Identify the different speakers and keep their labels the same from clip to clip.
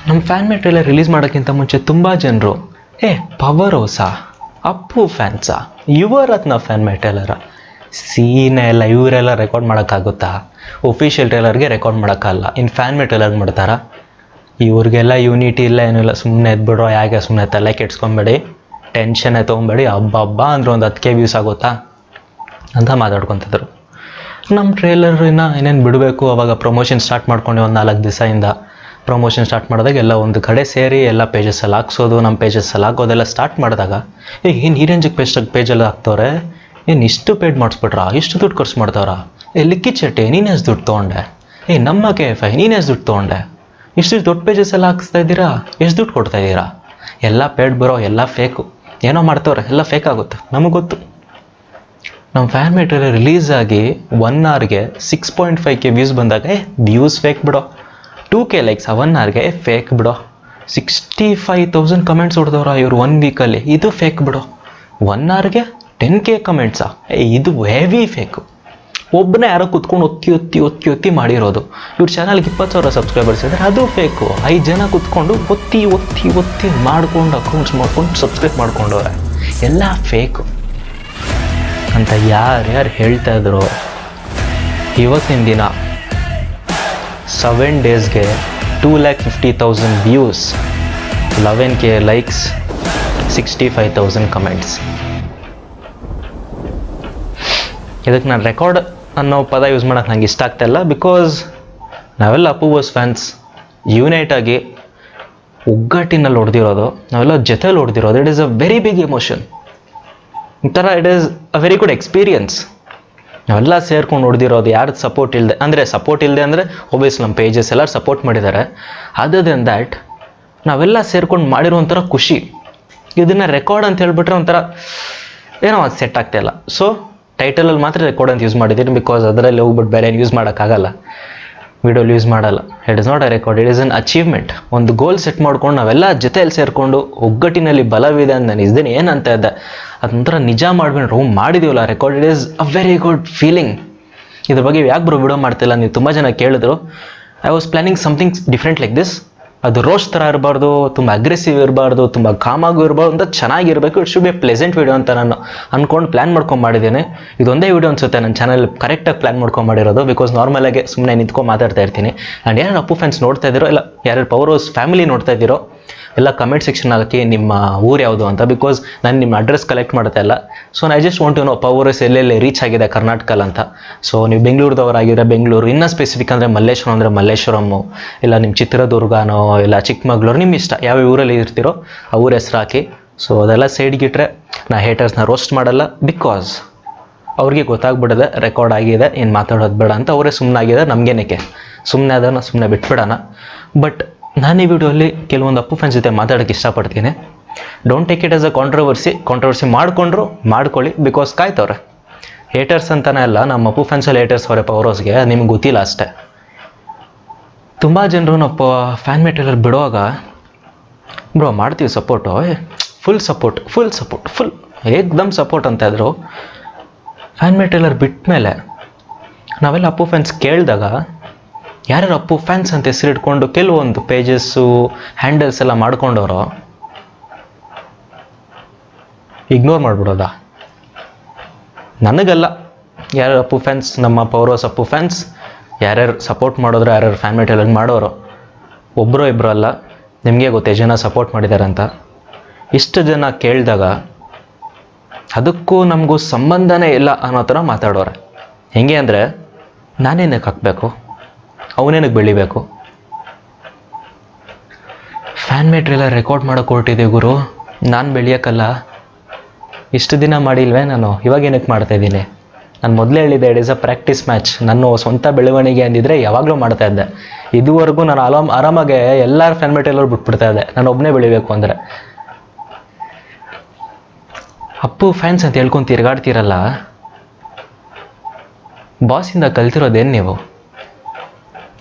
Speaker 1: ನಮ್ಮ fan mate trailer release ಮಾಡೋಕ್ಕಿಂತ ಮುಂಚೆ ತುಂಬ ಜನರು ಪವರ್ ಹೌಸಾ, ಅಪ್ಪು ಫ್ಯಾನ್ಸಾ, ಯುವರತ್ನ ಫ್ಯಾನ್ ಮೇಟ್ ಟ್ರೇಲರ, ಸೀನೆ ಎಲ್ಲ ಇವರೆಲ್ಲ ರೆಕಾರ್ಡ್ ಮಾಡೋಕ್ಕಾಗುತ್ತಾ? ಒಫಿಷಿಯಲ್ ಟ್ರೇಲರ್ಗೆ ರೆಕಾರ್ಡ್ ಮಾಡೋಕ್ಕಲ್ಲ, ಇನ್ನು ಫ್ಯಾನ್ ಮೇಟ್ ಟ್ರೇಲರ್ಗೆ ಮಾಡ್ತಾರಾ? ಇವ್ರಿಗೆಲ್ಲ ಯೂನಿಟಿ ಇಲ್ಲ, ಏನಿಲ್ಲ, ಸುಮ್ಮನೆ ಎದ್ಬಿಡ್ರೋ, ಯಾಕೆ ಸುಮ್ಮನೆ ತಲೆ ಕೆಡ್ಸ್ಕೊಬೇಡಿ, ಟೆನ್ಷನ್ನೇ ತೊಗೊಬೇಡಿ, ಹಬ್ಬ ಅಂದ್ರೆ ಒಂದು 10K ವ್ಯೂಸ್ ಆಗುತ್ತಾ ಅಂತ ಮಾತಾಡ್ಕೊತಿದ್ರು. ನಮ್ಮ ಟ್ರೇಲರಿನ ಏನೇನು ಬಿಡಬೇಕು, ಅವಾಗ ಪ್ರಮೋಷನ್ ಸ್ಟಾರ್ಟ್ ಮಾಡ್ಕೊಂಡು ಒಂದು 4 ದಿವಸದಿಂದ ಪ್ರಮೋಷನ್ ಸ್ಟಾರ್ಟ್ ಮಾಡಿದಾಗ ಎಲ್ಲ ಒಂದು ಕಡೆ ಸೇರಿ ಎಲ್ಲ ಪೇಜಸ್ಸಲ್ಲಿ ಹಾಕ್ಸೋದು, ನಮ್ಮ ಪೇಜಸ್ಸಲ್ಲಿ ಹಾಕೋದೆಲ್ಲ ಸ್ಟಾರ್ಟ್ ಮಾಡಿದಾಗ ಏನು ಈ ರೇಂಜಿಗೆ ಪೇಜಲ್ಲಿ ಹಾಕ್ತವ್ರೆ, ಏನು ಇಷ್ಟು ಪೇಡ್ ಮಾಡಿಸ್ಬಿಟ್ರಾ, ಇಷ್ಟು ದುಡ್ಡು ಖರ್ಚು ಮಾಡ್ತವ್ರ, ಲಿಕ್ಕಿ ಚಟ್ಟಿ ನೀನು ಎಷ್ಟು ದುಡ್ಡು ತೊಗೊಂಡೆ, ನಮ್ಮ KFI ನೀನು ಎಷ್ಟು ದುಡ್ಡು ತೊಗೊಂಡೆ, ಇಷ್ಟು ದೊಡ್ಡ ಪೇಜಸ್ ಎಲ್ಲ ಹಾಕ್ಸ್ತಾ ಇದ್ದೀರಾ, ಎಷ್ಟು ದುಡ್ಡು ಕೊಡ್ತಾ ಇದ್ದೀರಾ, ಎಲ್ಲ ಪೇಡ್ ಬರೋ, ಎಲ್ಲ ಫೇಕು, ಏನೋ ಮಾಡ್ತವ್ರೆ, ಎಲ್ಲ ಫೇಕ್ ಆಗುತ್ತೆ, ನಮಗೆ ಗೊತ್ತು. ನಮ್ಮ ಫ್ಯಾನ್ ಮೇಟ್ ಟ್ರೇಲರ್ ರಿಲೀಸ್ ಆಗಿ 1 hourಗೆ 6.5K ವ್ಯೂಸ್ ಬಂದಾಗ ವ್ಯೂಸ್ ಫೇಕ್ ಬಿಡೋ, 2K ಲೈಕ್ಸ್ 1 hourಗೆ ಫೇಕ್ ಬಿಡೋ, 65,000 ಕಮೆಂಟ್ಸ್ ಹೊಡೆದವ್ರ ಇವರು 1 ವೀಕಲ್ಲಿ, ಇದು ಫೇಕ್ ಬಿಡೋ, 1 hourಗೆ 10K ಕಮೆಂಟ್ಸಾ, ಇದು ಹೆವಿ ಫೇಕು. ಒಬ್ಬನೇ ಯಾರೋ ಕುತ್ಕೊಂಡು ಒತ್ತಿ ಮಾಡಿರೋದು. ಇವ್ರ ಚಾನಲ್ಗೆ 20,000 ಸಬ್ಸ್ಕ್ರೈಬರ್ಸ್ ಇದ್ದಾರೆ, ಅದು ಫೇಕು. 5 ಜನ ಕುತ್ಕೊಂಡು ಒತ್ತಿ ಮಾಡ್ಕೊಂಡು ಅಕೌಂಟ್ಸ್ ಮಾಡ್ಕೊಂಡು ಸಬ್ಸ್ಕ್ರೈಬ್ ಮಾಡ್ಕೊಂಡವ್ರೆ, ಎಲ್ಲ ಫೇಕು ಅಂತ ಯಾರ್ಯಾರು ಹೇಳ್ತಾ ಇದ್ರು. ಇವತ್ತಿನ ದಿನ 7 ಡೇಸ್ಗೆ 250,000 ವ್ಯೂಸ್, 11K ಲೈಕ್ಸ್, 65,000 ಕಮೆಂಟ್ಸ್. ಇದಕ್ಕೆ ನಾನು ರೆಕಾರ್ಡ್ ಅನ್ನೋ ಪದ ಯೂಸ್ ಮಾಡೋಕ್ಕೆ ನಂಗೆ ಇಷ್ಟ ಆಗ್ತಾಯಿಲ್ಲ. ಬಿಕಾಸ್ ನಾವೆಲ್ಲ ಅಪ್ಪು ಬಾಸ್ ಫ್ಯಾನ್ಸ್ ಯುನೈಟಾಗಿ ಒಗ್ಗಟ್ಟಿನಲ್ಲಿ ಹೊಡೆದಿರೋದು, ನಾವೆಲ್ಲ ಜೊತೆಲಿ ಹೊಡೆದಿರೋದು. It is a very big emotion. ಒಂಥರ it is a very good experience. ನಾವೆಲ್ಲ ಸೇರ್ಕೊಂಡು ಹೊಡೆದಿರೋದು, ಯಾರ್ದು ಸಪೋರ್ಟ್ ಇಲ್ಲದೆ ಅಂದರೆ ಒಬ್ವಿಯಸ್ ನಮ್ಮ ಪೇಜಸ್ ಎಲ್ಲರೂ ಸಪೋರ್ಟ್ ಮಾಡಿದ್ದಾರೆ. ಅದರ್ ದೆನ್ ದ್ಯಾಟ್ ನಾವೆಲ್ಲ ಸೇರ್ಕೊಂಡು ಮಾಡಿರೋ ಒಂಥರ ಖುಷಿ. ಇದನ್ನು ರೆಕಾರ್ಡ್ ಅಂತ ಹೇಳ್ಬಿಟ್ರೆ ಒಂಥರ ಏನೋ ಅದು ಸೆಟ್ ಆಗ್ತಾಯಿಲ್ಲ. ಸೊ ಟೈಟಲಲ್ಲಿ ಮಾತ್ರ ರೆಕಾರ್ಡ್ ಅಂತ ಯೂಸ್ ಮಾಡಿದ್ದೀನಿ, ಬಿಕಾಸ್ ಅದರಲ್ಲಿ ಹೋಗ್ಬಿಟ್ಟು ಬೇರೆ ಏನು ಯೂಸ್ ಮಾಡೋಕ್ಕಾಗಲ್ಲ, ವಿಡಿಯೋಲಿ ಯೂಸ್ ಮಾಡಲ್ಲ. It is not A record, it is an achievement. ಒಂದು ಗೋಲ್ ಸೆಟ್ ಮಾಡ್ಕೊಂಡು ನಾವೆಲ್ಲ ಜೊತೆಯಲ್ಲಿ ಸೇರಿಕೊಂಡು ಒಗ್ಗಟ್ಟಿನಲ್ಲಿ ಬಲವಿದೆ ಅಂತ ನಾನು ಇಸ್ದೇನೆ ಏನಂತ ಇದ್ದೆ, ಅದೊಂಥರ ನಿಜ ಮಾಡಿಬಿಟ್ರೆ ಮಾಡಿದೀವಲ್ಲ record. It is a very good feeling. ಇದ್ರ ಬಗ್ಗೆ ಯಾಕೆ ಬ್ರೋ ವಿಡಿಯೋ ಮಾಡ್ತಿಲ್ಲ ನೀವು ತುಂಬ ಜನ ಕೇಳಿದ್ರು. I was planning something different like this. ಅದು ರೋಸ್ಟ್ ಥರ ಇರಬಾರ್ದು, ತುಂಬ ಅಗ್ರೆಸಿವ್ ಇರಬಾರ್ದು, ತುಂಬ ಕಾಮಾಗೂ ಇರಬಾರ್ದು ಅಂತ ಚೆನ್ನಾಗಿರಬೇಕು. It should be A pleasant video ಅಂತ ನಾನು ಅಂದ್ಕೊಂಡು ಪ್ಲ್ಯಾನ್ ಮಾಡ್ಕೊಂಡು ಮಾಡಿದ್ದೀನಿ. ಇದೊಂದೇ ವೀಡಿಯೋ ಅನಿಸುತ್ತೆ ನನ್ನ ಚಾನಲ್ ಕರೆಕ್ಟಾಗಿ ಪ್ಲ್ಯಾನ್ ಮಾಡ್ಕೊಂಡು ಮಾಡಿರೋದು. ಬಿಕಾಸ್ ನಾರ್ಮಲಾಗಿ ಸುಮ್ಮನೆ ನಿಂತ್ಕೊಂಡು ಮಾತಾಡ್ತಾ ಇರ್ತೀನಿ. ಆ್ಯಂಡ್ ಯಾರು ಅಪ್ಪು ಫ್ಯಾನ್ಸ್ ನೋಡ್ತಾ ಇದ್ದೀರೋ, ಇಲ್ಲ ಯಾರು ಪವರ್ ಹೌಸ್ ಫ್ಯಾಮಿಲಿ ನೋಡ್ತಾ ಇದ್ದೀರೋ, ಎಲ್ಲ ಕಮೆಂಟ್ ಸೆಕ್ಷನ್ ಹಾಕಿ ನಿಮ್ಮ ಊರು ಯಾವುದು ಅಂತ. ಬಿಕಾಸ್ ನಾನು ನಿಮ್ಮ ಅಡ್ರೆಸ್ ಕಲೆಕ್ಟ್ ಮಾಡ್ತಾ ಇಲ್ಲ. So I just want to know power house ಎಲ್ಲೆಲ್ಲಿ ರೀಚ್ ಆಗಿದೆ ಕರ್ನಾಟಕಲ್ಲಿ ಅಂತ. ಸೊ ನೀವು ಬೆಂಗಳೂರದವರಾಗಿದ್ದರೆ ಬೆಂಗಳೂರು, ಇನ್ನೂ ಸ್ಪೆಸಿಫಿಕ್ ಅಂದರೆ ಮಲ್ಲೇಶ್ವರಂ ಅಂದರೆ ಮಲ್ಲೇಶ್ವರಮ್ಮು, ಇಲ್ಲ ನಿಮ್ಮ ಚಿತ್ರದುರ್ಗನೋ ಇಲ್ಲ ಚಿಕ್ಕಮಗಳೂರು, ನಿಮ್ಮ ಇಷ್ಟ ಯಾವ ಊರಲ್ಲಿ ಇರ್ತೀರೋ ಆ ಊರ ಹೆಸ್ರು ಹಾಕಿ. ಸೊ ಅದೆಲ್ಲ ಸೈಡ್ಗಿಟ್ರೆ ನಾ ಹೇಟರ್ಸ್ನ ರೋಸ್ಟ್ ಮಾಡಲ್ಲ. ಬಿಕಾಸ್ ಅವ್ರಿಗೆ ಗೊತ್ತಾಗ್ಬಿಡದೆ ರೆಕಾರ್ಡ್ ಆಗಿದೆ, ಏನು ಮಾತಾಡೋದು ಬೇಡ ಅಂತ ಅವರೇ ಸುಮ್ಮನಾಗಿದ್ದಾರೆ. ನಮಗೇನಕ್ಕೆ ಸುಮ್ಮನೆ ಅದನ್ನು ಸುಮ್ಮನೆ ಬಿಟ್ಬಿಡೋಣ. ಬಟ್ ನಾನು ಈ ವಿಡಿಯೋಲ್ಲಿ ಕೆಲವೊಂದು ಅಪ್ಪು ಫ್ಯಾನ್ಸ್ ಜೊತೆ ಮಾತಾಡೋಕ್ಕೆ ಇಷ್ಟಪಡ್ತೀನಿ. Don't take it as a controversy ಮಾಡ್ಕೊಂಡ್ರು ಮಾಡ್ಕೊಳ್ಳಿ. ಬಿಕಾಸ್ ಕಾಯ್ತವ್ರೆ ಹೇಟರ್ಸ್ ಅಂತಲೇ ಅಲ್ಲ, ನಮ್ಮ ಅಪ್ಪು ಫ್ಯಾನ್ಸಲ್ಲಿ ಹೇಟರ್ಸ್ ಅವರೇ ಪವರ್ ಹೌಸ್ಗೆ, ನಿಮ್ಗೆ ಗೊತ್ತಿಲ್ಲ ಅಷ್ಟೇ. ತುಂಬ ಜನರು ನಾವು ಫ್ಯಾನ್ ಮೇಟ್ ಟ್ರೇಲರ್ ಬಿಡುವಾಗ ಬ್ರೋ ಮಾಡ್ತೀವಿ ಸಪೋರ್ಟು, ಫುಲ್ ಏಕ್ದಮ್ ಸಪೋರ್ಟ್ ಅಂತ ಇದ್ರು. ಫ್ಯಾನ್ ಮೇಟ್ ಟ್ರೇಲರ್ ಬಿಟ್ಟ ಮೇಲೆ ನಾವೆಲ್ಲ ಅಪ್ಪು ಫ್ಯಾನ್ಸ್ ಕೇಳಿದಾಗ ಯಾರ್ಯಾರು ಅಪ್ಪು ಫ್ಯಾನ್ಸ್ ಅಂತ ಹೆಸರಿಟ್ಕೊಂಡು ಕೆಲವೊಂದು ಪೇಜಸ್ಸು ಹ್ಯಾಂಡಲ್ಸ್ ಎಲ್ಲ ಮಾಡ್ಕೊಂಡವರು ಇಗ್ನೋರ್ ಮಾಡಿಬಿಡೋದಾ? ನನಗಲ್ಲ, ಯಾರ್ಯಾರು ಅಪ್ಪು ಫ್ಯಾನ್ಸ್, ನಮ್ಮ ಪವರ್ ಹೌಸ್ ಅಪ್ಪು ಫ್ಯಾನ್ಸ್ ಯಾರ್ಯಾರು ಸಪೋರ್ಟ್ ಮಾಡಿದ್ರು, ಯಾರ್ಯಾರು ಫ್ಯಾನ್ ಮೇಟ್ ಟ್ರೇಲರ್ ಮಾಡೋರು ಒಬ್ಬರು ಇಬ್ಬರು ಅಲ್ಲ, ನಿಮಗೆ ಗೊತ್ತೇ ಜನ ಸಪೋರ್ಟ್ ಮಾಡಿದ್ದಾರೆ ಅಂತ. ಇಷ್ಟು ಜನ ಕೇಳಿದಾಗ ಅದಕ್ಕೂ ನಮಗೂ ಸಂಬಂಧನೇ ಇಲ್ಲ ಅನ್ನೋ ಥರ ಮಾತಾಡೋರೆ. ಹೆಂಗೆ ಅಂದರೆ ನಾನೇನಕ್ಕೆ ಹಾಕಬೇಕು, ಅವನೇನಕ್ಕೆ ಬೆಳಿಬೇಕು? ಫ್ಯಾನ್ ಮೇಟ್ ಟ್ರೇಲರ್ ರೆಕಾರ್ಡ್ ಮಾಡೋಕೆ ಹೊರಟಿದೆ ಗುರು, ನಾನು ಬೆಳೆಯೋಕ್ಕಲ್ಲ. ಇಷ್ಟು ದಿನ ಮಾಡಿಲ್ವೇ ನಾನು, ಇವಾಗ ಏನಕ್ಕೆ ಮಾಡ್ತಾಯಿದ್ದೀನಿ? ನಾನು ಮೊದಲೇ ಹೇಳಿದ್ದೆ, it is a practice match. ನನ್ನ ಸ್ವಂತ ಬೆಳವಣಿಗೆ ಅಂದಿದ್ರೆ ಯಾವಾಗಲೂ ಮಾಡ್ತಾಯಿದ್ದೆ. ಇದುವರೆಗೂ ನಾನು ಆರಾಮಾಗೆ ಎಲ್ಲರ ಫ್ಯಾನ್ ಮೇಟ್ ಟ್ರೇಲರ್ ಬಿಟ್ಬಿಡ್ತಾ ಇದ್ದೆ, ನಾನು ಒಬ್ಬನೇ ಬೆಳಿಬೇಕು ಅಂದರೆ. ಅಪ್ಪು ಫ್ಯಾನ್ಸ್ ಅಂತ ಹೇಳ್ಕೊಂಡು ತಿರ್ಗಾಡ್ತೀರಲ್ಲ, ಬಾಸಿಂದ ಕಲ್ತಿರೋದೇನು ನೀವು?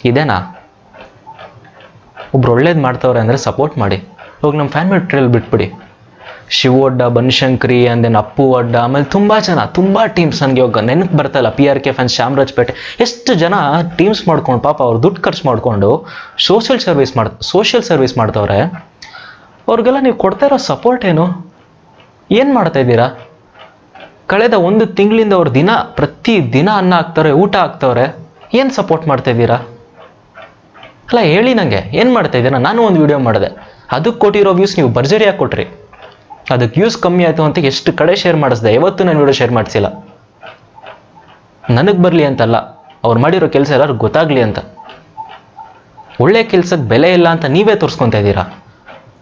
Speaker 1: ಇದೇನಾ? ಒಬ್ರು ಒಳ್ಳೇದು ಮಾಡ್ತವ್ರೆ ಅಂದರೆ ಸಪೋರ್ಟ್ ಮಾಡಿ. ಹೋಗಿ ನಮ್ಮ ಫ್ಯಾನ್ ಮೇಟ್ ಟ್ರೇಲರ್ ಬಿಟ್ಬಿಡಿ. ಶಿವ ಅಡ್ಡ, ಬನಶಂಕರಿ, ದೆನ್ ಅಪ್ಪು ಅಡ್ಡ, ಆಮೇಲೆ ತುಂಬ ಟೀಮ್ಸ್ ನನಗೆ ಇವಾಗ ನೆನಪು ಬರ್ತಲ್ಲ. PRK ಫ್ಯಾನ್ಸ್, ಚಾಮರಾಜಪೇಟೆ, ಎಷ್ಟು ಜನ ಟೀಮ್ಸ್ ಮಾಡ್ಕೊಂಡು ಪಾಪ ಅವ್ರು ದುಡ್ಡು ಖರ್ಚು ಮಾಡಿಕೊಂಡು ಸೋಷಿಯಲ್ ಸರ್ವಿಸ್ ಮಾಡ್ತವ್ರೆ. ಅವ್ರಿಗೆಲ್ಲ ನೀವು ಕೊಡ್ತಾ ಇರೋ ಸಪೋರ್ಟ್ ಏನು ಮಾಡ್ತಾ ಇದ್ದೀರಾ? ಕಳೆದ 1 ತಿಂಗಳಿಂದ ಅವ್ರು ಪ್ರತಿ ದಿನ ಅನ್ನ ಹಾಕ್ತವ್ರೆ, ಊಟ ಹಾಕ್ತವ್ರೆ. ಏನು ಸಪೋರ್ಟ್ ಮಾಡ್ತಾ ಇದ್ದೀರಾ? ಅಲ್ಲ ಹೇಳಿ ನನಗೆ, ಏನು ಮಾಡ್ತಾ ಇದ್ದೀರಾ? ನಾನು ಒಂದು ವಿಡಿಯೋ ಮಾಡಿದೆ, ಅದಕ್ಕೆ ಕೊಟ್ಟಿರೋ ವ್ಯೂಸ್ ನೀವು ಭರ್ಜರಿಯಾಗಿ ಕೊಟ್ರಿ. ಅದಕ್ಕೆ ವ್ಯೂಸ್ ಕಮ್ಮಿ ಆಯಿತು ಅಂತ ಎಷ್ಟು ಕಡೆ ಶೇರ್ ಮಾಡಿಸ್ದೆ. ಯಾವತ್ತೂ ನಾನು ವಿಡಿಯೋ ಶೇರ್ ಮಾಡಿಸಿಲ್ಲ. ನನಗೆ ಬರಲಿ ಅಂತಲ್ಲ, ಅವ್ರು ಮಾಡಿರೋ ಕೆಲಸ ಎಲ್ಲರಿಗೂ ಗೊತ್ತಾಗಲಿ ಅಂತ. ಒಳ್ಳೆ ಕೆಲಸಕ್ಕೆ ಬೆಲೆ ಇಲ್ಲ ಅಂತ ನೀವೇ ತೋರಿಸ್ಕೊತಾ ಇದ್ದೀರಾ.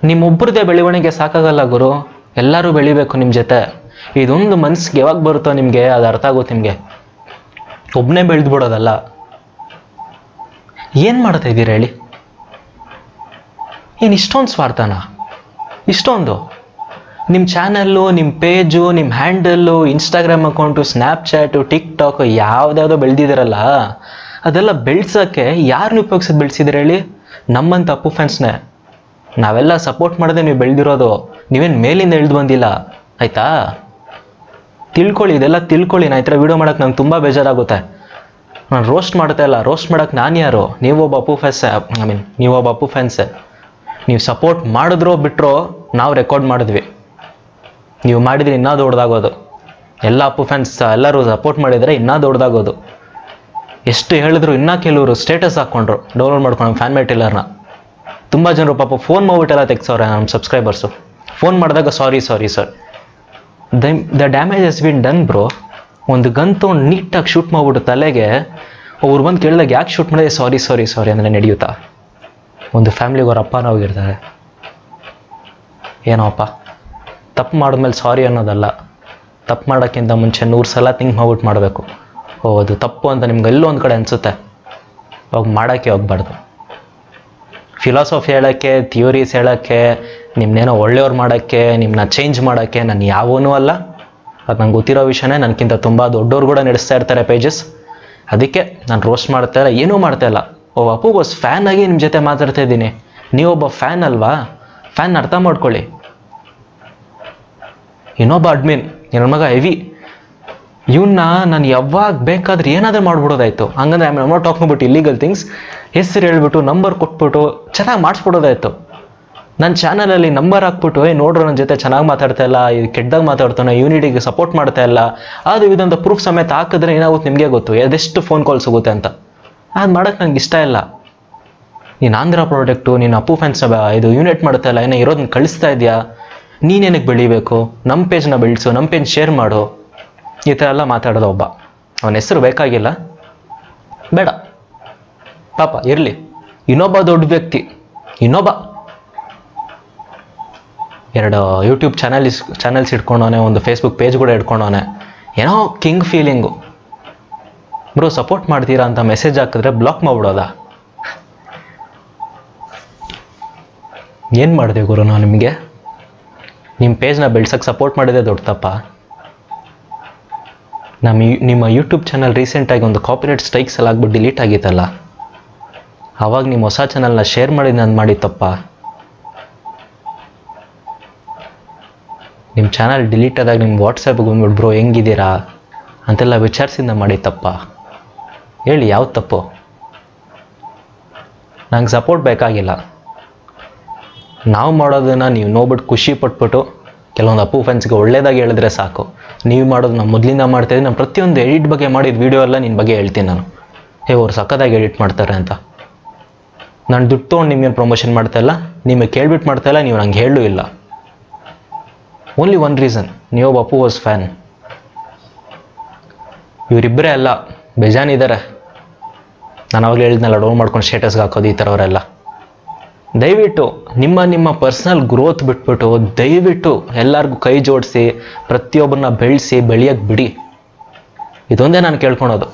Speaker 1: ನಿಮ್ಮೊಬ್ಬರದೇ ಬೆಳವಣಿಗೆ ಸಾಕಾಗಲ್ಲ ಗುರು, ಎಲ್ಲರೂ ಬೆಳಿಬೇಕು ನಿಮ್ಮ ಜೊತೆ. ಇದೊಂದು ಮನಸ್ಸಿಗೆ ಯಾವಾಗ ಬರುತ್ತೋ ನಿಮಗೆ ಅದು ಅರ್ಥ ಆಗುತ್ತೆ. ನಿಮಗೆ ಒಬ್ಬನೇ ಬೆಳೆದು ಬಿಡೋದಲ್ಲ. ಏನು ಮಾಡ್ತಾ ಇದ್ದೀರಾ ಹೇಳಿ? ಏನು ಇಷ್ಟೊಂದು ಸ್ವಾರ್ಥನಾ? ಇಷ್ಟೊಂದು ನಿಮ್ಮ ಚಾನಲ್ಲು, ನಿಮ್ಮ ಪೇಜು, ನಿಮ್ಮ handle, Instagram account, Snapchat, TikTok ಯಾವುದ್ಯಾವುದೋ ಬೆಳೆದಿದ್ದೀರಲ್ಲ, ಅದೆಲ್ಲ ಬೆಳೆಸೋಕ್ಕೆ ಯಾರನ್ನ ಉಪಯೋಗಿಸೋದು ಬೆಳೆಸಿದ್ರೆ ಹೇಳಿ? ನಮ್ಮಂಥ ಅಪ್ಪು ಫ್ಯಾನ್ಸ್ನೇ. ನಾವೆಲ್ಲ ಸಪೋರ್ಟ್ ಮಾಡದೆ ನೀವು ಬೆಳೆದಿರೋದು. ನೀವೇನು ಮೇಲಿಂದ ಇಳಿದು ಬಂದಿಲ್ಲ, ಆಯಿತಾ? ತಿಳ್ಕೊಳ್ಳಿ, ಇದೆಲ್ಲ ತಿಳ್ಕೊಳ್ಳಿ. ನಾನು ಈ ಥರ ವೀಡಿಯೋ ಮಾಡೋಕ್ಕೆ ನಂಗೆ ತುಂಬ ಬೇಜಾರಾಗುತ್ತೆ. ನಾನು ರೋಸ್ಟ್ ಮಾಡ್ತಾ ಇಲ್ಲ. ರೋಸ್ಟ್ ಮಾಡೋಕ್ಕೆ ನಾನು ಯಾರು? ನೀವೊಬ್ಬ ಅಪ್ಪು ಫ್ಯಾನ್ಸೇ. ನೀವೊಬ್ಬ ಅಪ್ಪು ಫ್ಯಾನ್ಸೇ. ನೀವು ಸಪೋರ್ಟ್ ಮಾಡಿದ್ರೋ ಬಿಟ್ಟರೋ ನಾವು ರೆಕಾರ್ಡ್ ಮಾಡಿದ್ವಿ. ನೀವು ಮಾಡಿದರೆ ಇನ್ನೂ ದೊಡ್ಡದಾಗೋದು. ಎಲ್ಲ ಅಪ್ಪು ಫ್ಯಾನ್ಸ್ ಎಲ್ಲರೂ ಸಪೋರ್ಟ್ ಮಾಡಿದರೆ ಇನ್ನೂ ದೊಡ್ಡದಾಗೋದು. ಎಷ್ಟು ಹೇಳಿದ್ರು ಇನ್ನೂ ಕೆಲವರು ಸ್ಟೇಟಸ್ ಹಾಕ್ಕೊಂಡ್ರು ಡೌನ್ಲೋಡ್ ಮಾಡ್ಕೊಂಡು ಫ್ಯಾನ್ ಮೇ ಟೇಲರ್ನ. ತುಂಬ ಜನರು ಪಾಪ ಫೋನ್ ಮಾಡ್ಬಿಟ್ಟೆಲ್ಲ ತೆಗ್ಸವ್ರೆ ನಮ್ಮ ಸಬ್ಸ್ಕ್ರೈಬರ್ಸು. ಫೋನ್ ಮಾಡಿದಾಗ sorry sir, the damage has been done bro. ಒಂದು ಗನ್ ತೊಗೊಂಡು ನೀಟಾಗಿ ಶೂಟ್ ಮಾಡಿಬಿಟ್ಟು ತಲೆಗೆ ಅವ್ರು ಬಂದು ಕೇಳಿದಾಗ ಯಾಕೆ ಶೂಟ್ ಮಾಡಿದೆ? ಸಾರಿ ಅಂದರೆ ನಡೆಯುತ್ತಾ? ಒಂದು ಫ್ಯಾಮ್ಲಿಗೆ ಅವ್ರ ಅಪ್ಪನ ಹೋಗಿರ್ತಾರೆ. ಏನೋ ಅಪ್ಪ, ತಪ್ಪು ಮಾಡಿದ್ಮೇಲೆ ಸಾರಿ ಅನ್ನೋದಲ್ಲ. ತಪ್ಪು ಮಾಡೋಕ್ಕಿಂತ ಮುಂಚೆ 100 ಸಲ ಥಿಂಕ್ ಮಾಡ್ಬಿಟ್ಟು ಮಾಡಬೇಕು. ಅದು ತಪ್ಪು ಅಂತ ನಿಮ್ಗೆ ಎಲ್ಲೋ ಒಂದು ಕಡೆ ಅನಿಸುತ್ತೆ, ಅವಾಗ ಮಾಡೋಕ್ಕೆ ಹೋಗ್ಬಾರ್ದು. ಫಿಲಾಸಫಿ ಹೇಳೋಕ್ಕೆ, ಥಿಯೋರೀಸ್ ಹೇಳೋಕ್ಕೆ, ನಿಮ್ಮನ್ನೇನೋ ಒಳ್ಳೆಯವ್ರು ಮಾಡೋಕ್ಕೆ, ನಿಮ್ಮನ್ನ ಚೇಂಜ್ ಮಾಡೋಕ್ಕೆ ನಾನು ಯಾವನೂ ಅಲ್ಲ. ಅದು ನಂಗೆ ಗೊತ್ತಿರೋ ವಿಷಯನೇ. ನನಗಿಂತ ತುಂಬ ದೊಡ್ಡವ್ರು ಕೂಡ ನಡೆಸ್ತಾ ಇರ್ತಾರೆ ಪೇಜಸ್. ಅದಕ್ಕೆ ನಾನು ರೋಸ್ಟ್ ಮಾಡ್ತಾ ಇಲ್ಲ, ಏನೂ ಮಾಡ್ತಾ ಇಲ್ಲ. ಅಪ್ಪು ಬಾಸ್ ಫ್ಯಾನ್ ಆಗಿ ನಿಮ್ಮ ಜೊತೆ ಮಾತಾಡ್ತಾ ಇದ್ದೀನಿ. ನೀವೊಬ್ಬ ಫ್ಯಾನ್ ಅಲ್ವಾ? ಫ್ಯಾನ್ ಅರ್ಥ ಮಾಡ್ಕೊಳ್ಳಿ. ಇನ್ನೊಬ್ಬ ಅಡ್ಮಿನ್ ನನ್ನ ಮಗ ಹೆವಿ, ಇವನ್ನ ನಾನು ಯಾವಾಗ ಬೇಕಾದ್ರೆ ಏನಾದರೂ ಮಾಡ್ಬಿಡೋದಾಯ್ತು. ಹಂಗಂದ್ರೆ I am not talking about illegal things. ಹೆಸರು ಹೇಳ್ಬಿಟ್ಟು ನಂಬರ್ ಕೊಟ್ಬಿಟ್ಟು ಚೆನ್ನಾಗಿ ಮಾಡಿಸ್ಬಿಡೋದಾಯ್ತು. ನನ್ನ ಚಾನಲಲ್ಲಿ ನಂಬರ್ ಹಾಕ್ಬಿಟ್ಟು ನೋಡ್ರು ನನ್ನ ಜೊತೆ ಚೆನ್ನಾಗಿ ಮಾತಾಡ್ತಾ ಇಲ್ಲ, ಇದು ಕೆಟ್ಟದಾಗ ಮಾತಾಡ್ತಾನೆ, ಯೂನಿಟಿಗೆ ಸಪೋರ್ಟ್ ಮಾಡ್ತಾ ಇಲ್ಲ, ಅದು ಇದಂತ ಪ್ರೂಫ್ ಸಮೇತ ಹಾಕಿದ್ರೆ ಏನಾಗುತ್ತೆ ನಿಮಗೆ ಗೊತ್ತು, ಅದೆಷ್ಟು ಫೋನ್ ಕಾಲ್ಸ್ ಹೋಗುತ್ತೆ ಅಂತ. ಅದು ಮಾಡೋಕ್ಕೆ ನಂಗೆ ಇಷ್ಟ ಇಲ್ಲ. ನೀನು ಆಂಧ್ರ ಪ್ರಾಡಕ್ಟು, ನೀನು ಅಪ್ಪು ಫ್ಯಾನ್ಸ್ ಇದು ಯೂನಿಟ್ ಮಾಡ್ತಾ ಇಲ್ಲ, ಏನೋ ಇರೋದನ್ನ ಕಳಿಸ್ತಾ ಇದೆಯಾ? ನೀನೇನಕ್ಕೆ ಬೆಳಿಬೇಕು? ನಮ್ಮ ಪೇಜ್ನ ಬೆಳೆಸು, ನಮ್ಮ ಪೇಜ್ ಶೇರ್ ಮಾಡು. ಈ ಥರ ಎಲ್ಲ ಮಾತಾಡೋದು ಒಬ್ಬ. ಅವನ ಹೆಸರು ಬೇಕಾಗಿಲ್ಲ, ಬೇಡ ಪಾಪ ಇರಲಿ. ಇನ್ನೊಬ್ಬ ದೊಡ್ಡ ವ್ಯಕ್ತಿ, ಇನ್ನೊಬ್ಬ 2 ಯೂಟ್ಯೂಬ್ ಚಾನಲ್ಸ್ ಇಟ್ಕೊಂಡವನೆ, ಒಂದು ಫೇಸ್ಬುಕ್ ಪೇಜ್ ಕೂಡ ಇಟ್ಕೊಂಡವನೆ. ಏನೋ ಕಿಂಗ್ ಫೀಲಿಂಗು. ಬ್ರೋ ಸಪೋರ್ಟ್ ಮಾಡ್ತೀರಾ ಅಂತ ಮೆಸೇಜ್ ಹಾಕಿದ್ರೆ ಬ್ಲಾಕ್ ಮಾಡ್ಬಿಡೋದಾ? ಏನು ಮಾಡಿದೆ ಗುರು ನಾವು ನಿಮಗೆ? ನಿಮ್ಮ ಪೇಜ್ನ ಬೆಳ್ಸೋಕ್ಕೆ ಸಪೋರ್ಟ್ ಮಾಡಿದೆ ದೊಡ್ಡ ತಪ್ಪ? ನಿಮ್ಮ ಯೂಟ್ಯೂಬ್ ಚಾನಲ್ ರೀಸೆಂಟಾಗಿ ಒಂದು ಕಾಪಿರೈಟ್ ಸ್ಟ್ರೈಕ್ಸ್ ಎಲ್ಲ ಆಗ್ಬಿಟ್ಟು ಡಿಲೀಟ್ ಆಗಿತ್ತಲ್ಲ, ಆವಾಗ ನಿಮ್ಮ ಹೊಸ ಚಾನಲ್ನ ಶೇರ್ ಮಾಡಿ ನಾನು ಮಾಡಿ ತಪ್ಪ? ನಿಮ್ಮ ಚಾನಲ್ ಡಿಲೀಟ್ ಆದಾಗ ನಿಮ್ಮ ವಾಟ್ಸಪ್ಗೆ ಬಂದ್ಬಿಟ್ಟು ಬ್ರೋ ಹೆಂಗಿದ್ದೀರಾ ಅಂತೆಲ್ಲ ವಿಚಾರಿಸಿದ ಮಾಡಿ ತಪ್ಪ? ಹೇಳಿ ಯಾವ ತಪ್ಪು? ನಂಗೆ ಸಪೋರ್ಟ್ ಬೇಕಾಗಿಲ್ಲ. ನಾವು ಮಾಡೋದನ್ನು ನೀವು ನೋಡ್ಬಿಟ್ಟು ಖುಷಿ ಪಟ್ಬಿಟ್ಟು ಕೆಲವೊಂದು ಅಪ್ಪು ಫ್ಯಾನ್ಸ್ಗೆ ಒಳ್ಳೇದಾಗಿ ಹೇಳಿದ್ರೆ ಸಾಕು. ನೀವು ಮಾಡೋದು ನಾವು ಮೊದಲಿಂದ ಮಾಡ್ತಾಯಿದ್ದೀನಿ. ನಾನು ಪ್ರತಿಯೊಂದು ಎಡಿಟ್ ಬಗ್ಗೆ ಮಾಡಿದ ವೀಡಿಯೋ ಎಲ್ಲ ನಿನ್ನ ಬಗ್ಗೆ ಹೇಳ್ತೀನಿ ನಾನು. ಅವ್ರು ಸಕ್ಕದಾಗಿ ಎಡಿಟ್ ಮಾಡ್ತಾರೆ ಅಂತ. ನಾನು ದುಡ್ಡು ತೊಗೊಂಡು ನಿಮ್ಗೇನು ಪ್ರಮೋಷನ್ ಮಾಡ್ತಾಯಿಲ್ಲ, ನಿಮಗೆ ಕೇಳ್ಬಿಟ್ಟು ಮಾಡ್ತಾಯಿಲ್ಲ, ನೀವು ನಂಗೆ ಹೇಳೂ ಇಲ್ಲ. ಓನ್ಲಿ ಒನ್ ರೀಸನ್, ನೀವೊಬ್ಬ ಅಪ್ಪು ವಾಸ್ ಫ್ಯಾನ್. ಇವರಿಬ್ಬರೇ ಅಲ್ಲ, ಬೇಜಾನಿದ್ದಾರೆ. ನಾನು ಅವಾಗಲೇ ಹೇಳಿದ್ನಲ್ಲ, ಡೌನ್ ಮಾಡ್ಕೊಂಡು ಸ್ಟೇಟಸ್ಗೆ ಹಾಕೋದು ಈ ಥರವರೆಲ್ಲ. ದಯವಿಟ್ಟು ನಿಮ್ಮ ಪರ್ಸ್ನಲ್ ಗ್ರೋತ್ ಬಿಟ್ಬಿಟ್ಟು ದಯವಿಟ್ಟು ಎಲ್ಲರಿಗೂ ಕೈ ಜೋಡಿಸಿ ಪ್ರತಿಯೊಬ್ಬರನ್ನ ಬೆಳೆಯೋಕ್ಕೆ ಬಿಡಿ. ಇದೊಂದೇ ನಾನು ಕೇಳ್ಕೊಳೋದು.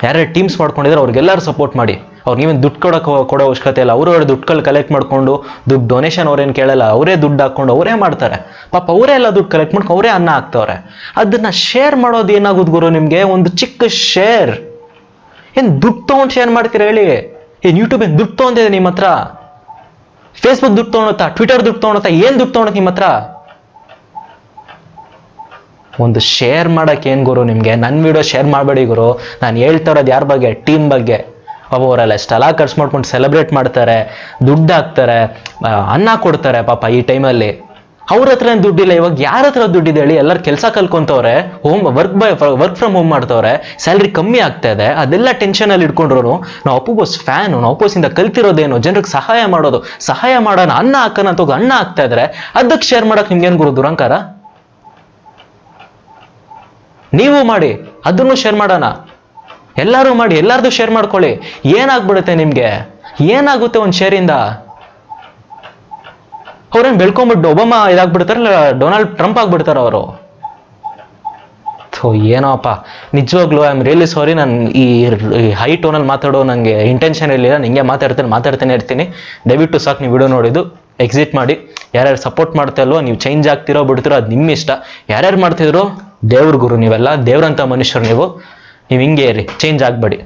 Speaker 1: ಯಾರ್ಯಾರು ಟೀಮ್ಸ್ ಮಾಡ್ಕೊಂಡಿದ್ರೆ ಅವ್ರಿಗೆಲ್ಲರೂ ಸಪೋರ್ಟ್ ಮಾಡಿ. ಅವ್ರು ನೀವೇನು ದುಡ್ಡು ಕೊಡೋ ಅವಶ್ಯಕತೆ ಇಲ್ಲ. ಅವರು ದುಡ್ಡು ಕಲೆಕ್ಟ್ ಮಾಡಿಕೊಂಡು ದುಡ್ಡು ಡೊನೇಷನ್ ಅವ್ರೇನು ಕೇಳಲ್ಲ, ಅವರೇ ದುಡ್ಡು ಹಾಕ್ಕೊಂಡು ಅವರೇ ಮಾಡ್ತಾರೆ. ಪಾಪ ಅವರೇ ಎಲ್ಲ ದುಡ್ಡು ಕಲೆಕ್ಟ್ ಮಾಡ್ಕೊಂಡು ಅವರೇ ಅನ್ನ ಹಾಕ್ತವ್ರೆ. ಅದನ್ನು ಶೇರ್ ಮಾಡೋದು ಏನಾಗೋದು ಗುರು ನಿಮಗೆ? ಒಂದು ಚಿಕ್ಕ ಶೇರ್. ಏನು ದುಡ್ಡು ತೊಗೊಂಡು ಶೇರ್ ಮಾಡ್ತೀರಾ ಹೇಳಿ? ಏನು ಯೂಟ್ಯೂಬ್ ಏನು ದುಡ್ಡು ತೊಗೊಂಡಿದೆ ನಿಮ್ಮ ಹತ್ರ? ಫೇಸ್ಬುಕ್ ದುಡ್ಡು ತೊಗೊಳತ್ತಾ? ಟ್ವಿಟರ್ ದುಡ್ಡು ತೊಗೊಳತ್ತಾ? ಏನು ದುಡ್ಡು ತೊಗೊಳತ್ತೆ ನಿಮ್ಮ ಹತ್ರ? ಒಂದು ಶೇರ್ ಮಾಡೋಕೆ ಏನು ಗುರು ನಿಮಗೆ? ನನ್ನ ವಿಡಿಯೋ ಶೇರ್ ಮಾಡಬೇಡಿ ಗುರು. ನಾನು ಹೇಳ್ತಾ ಇರೋದು ಯಾರ ಬಗ್ಗೆ? ಟೀಮ್ ಬಗ್ಗೆ. ಅವರೆಲ್ಲ ಎಷ್ಟೆಲ್ಲ ಖರ್ಚು ಮಾಡ್ಕೊಂಡು ಸೆಲೆಬ್ರೇಟ್ ಮಾಡ್ತಾರೆ, ದುಡ್ಡು ಹಾಕ್ತಾರೆ, ಅನ್ನ ಕೊಡ್ತಾರೆ ಪಾಪ ಈ ಟೈಮಲ್ಲಿ. ಅವ್ರ ಹತ್ರ ಏನು ದುಡ್ಡಿಲ್ಲ. ಇವಾಗ ಯಾರ ಹತ್ರ ದುಡ್ಡಿದೆ ಹೇಳಿ? ಎಲ್ಲರೂ ಕೆಲಸ ಕಲ್ಕೊಂತವ್ರೆ, ವರ್ಕ್ ಫ್ರಮ್ ಹೋಮ್ ಮಾಡ್ತವ್ರೆ, ಸ್ಯಾಲ್ರಿ ಕಮ್ಮಿ ಆಗ್ತಾ ಇದೆ. ಅದೆಲ್ಲ ಟೆನ್ಷನಲ್ಲಿ ಇಟ್ಕೊಂಡ್ರು ನಾವು ಅಪ್ಪು ಬಾಸ್ ಫ್ಯಾನು, ನಾವು ಅಪ್ಪು ಬಾಸಿಂದ ಕಲ್ತಿರೋದೇನು? ಜನರಿಗೆ ಸಹಾಯ ಮಾಡೋದು, ಸಹಾಯ ಮಾಡೋಣ, ಅನ್ನ ಹಾಕೋಣ ಅಂತ ಹೋಗಿ ಅನ್ನ ಹಾಕ್ತಾ ಇದ್ರೆ ಅದಕ್ಕೆ ಶೇರ್ ಮಾಡಕ್ ನಿಮ್ಗೇನು ಗುರು ದುರಂಕಾರ? ನೀವು ಮಾಡಿ, ಅದನ್ನು ಶೇರ್ ಮಾಡೋಣ, ಎಲ್ಲರೂ ಮಾಡಿ, ಎಲ್ಲಾರ್ದು ಶೇರ್ ಮಾಡ್ಕೊಳ್ಳಿ. ಏನಾಗ್ಬಿಡುತ್ತೆ ನಿಮ್ಗೆ? ಏನಾಗುತ್ತೆ ಒಂದು ಶೇರಿಂದ? ಅವ್ರೇನು ಬೆಳ್ಕೊಂಬಿಟ್ಟು ಒಬಾಮಾ ಇದಾಗ್ಬಿಡ್ತಾರಲ್ಲ, ಡೊನಾಲ್ಡ್ ಟ್ರಂಪ್ ಆಗ್ಬಿಡ್ತಾರ ಅವರು. ಸೊ ಏನೋಪ್ಪ, ನಿಜವಾಗ್ಲೂ ಐ ಆಮ್ ರಿಯಲಿ ಸಾರಿ. ನಾನು ಈ ಹೈ ಟೋನಲ್ಲಿ ಮಾತಾಡೋ ನನಗೆ ಇಂಟೆನ್ಷನ್ ಇರಲಿಲ್ಲ. ನಿಂಗೆ ಮಾತಾಡ್ತಾನೆ ಇರ್ತೀನಿ. ದಯವಿಟ್ಟು ಸಾಕು ನೀವು ವಿಡಿಯೋ ನೋಡಿದ್ದು ಎಕ್ಸಿಟ್ ಮಾಡಿ. ಯಾರ್ಯಾರು ಸಪೋರ್ಟ್ ಮಾಡ್ತಾ ಇಲ್ವೋ, ನೀವು ಚೇಂಜ್ ಆಗ್ತಿರೋ ಬಿಡ್ತಿರೋ ಅದು ನಿಮ್ಮ ಇಷ್ಟ. ಯಾರ್ಯಾರು ಮಾಡ್ತಿದ್ರು ದೇವ್ರ ಗುರು, ನೀವೆಲ್ಲ ದೇವ್ರಂಥ ಮನುಷ್ಯರು. ನೀವು ಹಿಂಗೆ ಇರಿ, ಚೇಂಜ್ ಆಗಬೇಡಿ.